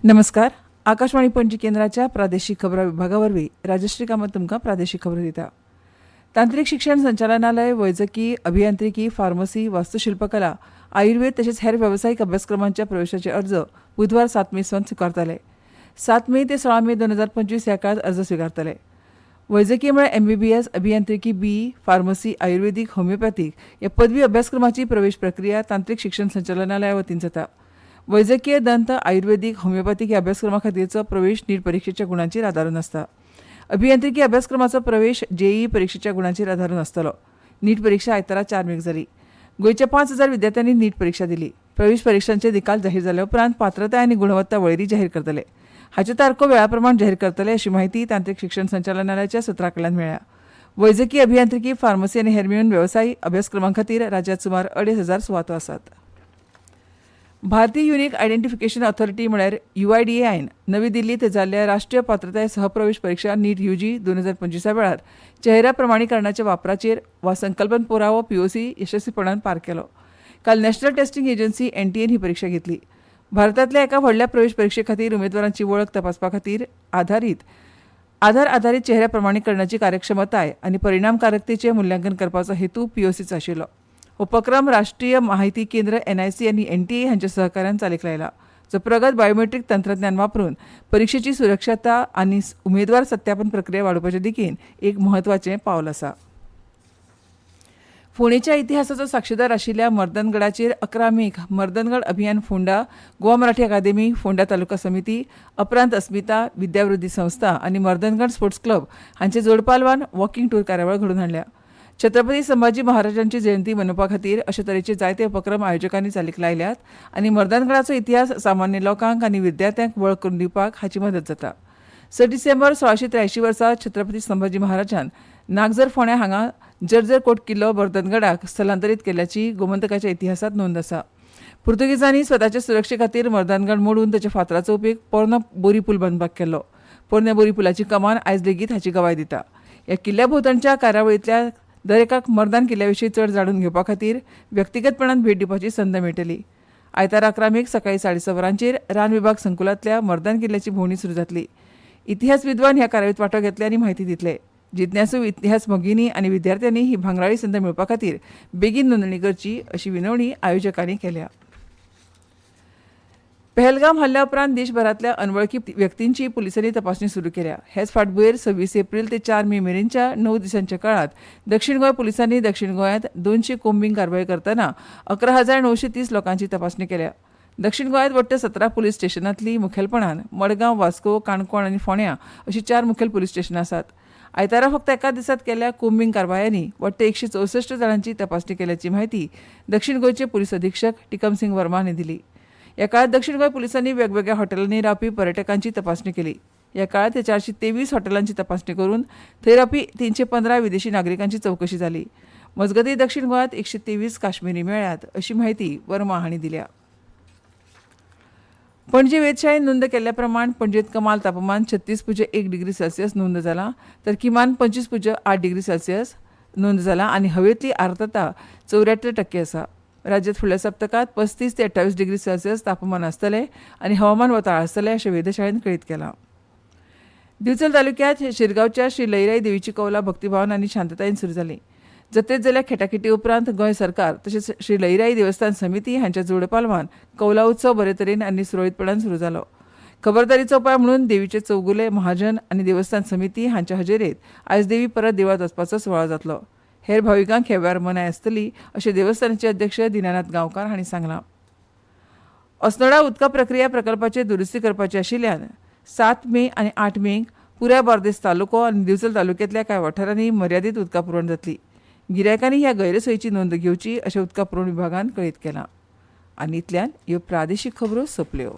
नमस्कार. आकाशवाणी पणजी केंद्राच्या प्रादेशीक खबरां विभागावरवीं राजश्री कामत तुमकां प्रादेशीक खबरो दिता. तांत्रीक शिक्षण संचालनालय वैजकी, अभियांत्रिकी, फार्मसी, वास्तुशिल्पकला, आयुर्वेद तशेंच हेर वेवसायीक अभ्यासक्रमांच्या प्रवेशाचे अर्ज बुधवार 7 मे सावन स्विकारतले. 7 मे ते 16 मे 2025 ह्या काळात अर्ज स्विकारतले. वैजकी म्हळ्यार MBBS, अभियांत्रिकी BE, फार्मसी, आयुर्वेदीक, होमिओपॅथीक ह्या पदवी अभ्यासक्रमाची प्रवेश प्रक्रिया तांत्रीक शिक्षण संचालनालया वतीन जाता. वैजकीय, दंत, आयुर्वेदीक, होमिओपॅथीक ह्या अभ्यासक्रमा खातीरचो प्रवेश नीट परीक्षेच्या गुणांचेर आदारून आसता. अभियांत्रिकी अभ्यासक्रमाचो प्रवेश JEE परीक्षेच्या गुणांचेर आदारून आसतलो. नीट परीक्षा आयतारा 4 मेक जाली. गोंयच्या 5,000 विद्यार्थ्यांनी नीट परीक्षा दिली. प्रवेश परीक्षांचे निकाल जाहीर जाल्या उपरांत पात्रताय आनी गुणवत्ता वळेरी जाहीर करतले. हाच्यो तारखो वेळा प्रमाण जाहीर करतले अशी माहिती तांत्रीक शिक्षण संचालनालयाच्या सुत्रां कडल्यान मेळ्ळ्या. वैजकी, अभियांत्रिकी, फार्मसी आनी हेर मेळून वेवसायी अभ्यासक्रमां खातीर राज्यांत सुमार 2,500 सुवातो आसात. भारतीय युनिक आयडेंटिफिकेशन ऑथॉरिटी म्हळ्यार UIDAIन नवी दिल्लीत जाल्ल्या राष्ट्रीय पात्रताय सहप्रवेश परीक्षा नीट UG 2025 वेळार चेहरा प्रमाणीकरणाच्या वापराचेर वा संकल्पन पुरावो POC यशस्वीपणान पार केलो. काल नॅशनल टेस्टिंग एजन्सी NTAन ही परीक्षा घेतली. भारतांतल्या एका व्हडल्या प्रवेश परीक्षे खातीर उमेदवारांची वळख तपासपा खातीर आधार आधारीत चेहऱ्या प्रमाणीकरणाची कार्यक्षमताय आनी परिणामकारकतेचें मुल्यांकन करपाचो हेतू POCचो आशिल्लो. उपक्रम राष्ट्रीय माहिती केंद्र NIC आनी NTA हांच्या सहकार्यान चालीक लायला, जो प्रगत बायोमेट्रीक तंत्रज्ञान वापरून परीक्षेची सुरक्षता आनी उमेदवार सत्यापन प्रक्रिया वाडोवपाचे दिकेन एक म्हत्वाचें पावल आसा. फोंडेच्या इतिहासाचो साक्षीदार आशिल्ल्या मर्दनगडाचेर 11 मेक मर्दनगड अभियान फोंडा, गोवा मराठी अकादेमी, फोंडा तालुका समिती, अपरांत अस्मिता, विद्यावृद्धी संस्था आनी मर्दनगड स्पोर्ट्स क्लब हांचे जोडपालवान वॉकिंग टूर कार्यावळ घडोवन हाडल्या. छत्रपती संभाजी महाराजांची जयंती मनोवपा खातीर अशे तरेचे जायते उपक्रम आयोजकांनी चालीक लायल्यात आनी मर्दनगडाचो इतिहास सामान्य लोकांक आनी विद्यार्थ्यांक वळख करून दिवपाक हाची मदत जाता. 6 डिसेंबर 1683 वर्सा छत्रपती संभाजी महाराजान नागजर फोंड्या हांगा जर्जर कोट किल्लो मर्दनगडाक स्थलांतरीत केल्ल्याची गोमंतकाच्या इतिहासात नोंद आसा. पुर्तुगेजांनी स्वताचे सुरक्षे खातीर मर्दनगड मोडून ताच्या फातराचो उपेग पोरना बोरी पूल बांदपाक केल्लो. पोरन्या बोरी पुलाची कमान आयज लेगीत हाची गवाय दिता. ह्या किल्ल्या भोंवतणच्या कार्यावळींतल्या दर एकाक मर्दान किल्ल्याविशीं चड जाणून घेवपा खातीर व्यक्तिगतपणान भेट दिवपाची संद मेळटली. आयतारा 11 मेक सकाळीं 7:30 वरांचेर रान विभाग संकुलांतल्या मर्दान किल्ल्याची भोंवडी सुरू जातली. इतिहास विद्वान ह्या कार्यावळींत वांटो घेतले आनी म्हायती दितले. जिज्ञासू इतिहास मोगिनी आनी विद्यार्थ्यांनी ही भांगराळी संद मेळोवपा खातीर बेगीन नोंदणी करची अशी विनवणी आयोजकांनी केल्या. पहलगाम हल्ल्या उपरांत देशभरांतल्या अनवळखी व्यक्तींची पुलिसांनी तपासणी सुरू केल्या. हेच फाटभुंयेर 26 एप्रील ते 4 मे मेरेनच्या 9 दिसांच्या काळात दक्षिण गोंय पुलिसांनी दक्षिण गोंयांत 200 कोम्बिंग कारवाई करतना 11,930 लोकांची तपासणी केल्या. दक्षिण गोंयांत वट्ट 17 पुलीस स्टेशनांतली मुखेलपणान मडगांव, वास्को, काणकोण आनी फोंड्यां अशी 4 मुखेल पुलीस स्टेशनां आसात. आयतारा फक्त एका दिसात केल्ल्या कोम्बिंग कारवायांनी वट्ट 164 जाणांची तपासणी केल्याची म्हायती दक्षिण गोंयचे पुलीस अधीक्षक टिकम सिंग वर्मा हांणी दिली. ह्या काळात दक्षिण गोंय पुलिसांनी वेगवेगळ्या हॉटेलांनी रावपी पर्यटकांची तपासणी केली. ह्या काळात 423 हॉटेलांची तपासणी करून थंय रावपी 315 विदेशी नागरिकांची चवकशी जाली. मजगतीं दक्षिण गोंयांत 123 काश्मीरी मेळ्ळ्यात अशी म्हायती वर्मा हांणी दिल्या. पणजी वेधशाळेन नोंद केल्ल्या प्रमाण पणजेंत कमाल तापमान 36.1 डिग्री सेल्सियस नोंद जाला, तर किमान 25.8 डिग्री सेल्सियस नोंद जाला आनी हवेंतली आर्द्रता 74% आसा. राज्यांत फुडल्या सप्तकात 35 ते 28 डिग्री सेल्सियस तापमान आसतलें आनी हवामान वताळ आसतलें अशें वेधशाळेन कळीत केलां. दिवचल तालुक्यांत शिरगांवच्या श्री लईराई देवीची कौला भक्तिभावन आनी शांततायेन सुरू जाली. जत्रेत जाल्ल्या खेटाखेटी उपरांत गोंय सरकार तशेंच श्री लईराई देवस्थान समिती हांच्या जोडपालवान कौला उत्सव बरे तरेन आनी सुरळीतपणान सुरू जालो. खबरदारीचो उपाय म्हणून देवीचे चौगुले महाजन आनी देवस्थान समिती हांच्या हजेरेंत आयज देवी परत देवळांत वचपाचो सुवाळो जातलो. हेर भाविकांक ह्या वेळार मनाय आसतली अशें देवस्थानाचे अध्यक्ष दिनानाथ गांवकार हांणी सांगलां. अस्नोडा उदका प्रक्रिया प्रकल्पाचे दुरुस्ती करपाचे आशिल्ल्यान 7 मे आनी 8 मेक पुराय बार्देस तालुको आनी दिवचल तालुक्यांतल्या कांय वाठारांनी मर्यादीत उदका पुरवण जातली. गिरायकांनी ह्या गैरसोयीची नोंद घेवची अशें उदका पुरवण विभागान कळीत केलां. आनी इतल्यान ह्यो प्रादेशीक खबरो सोंपल्यो.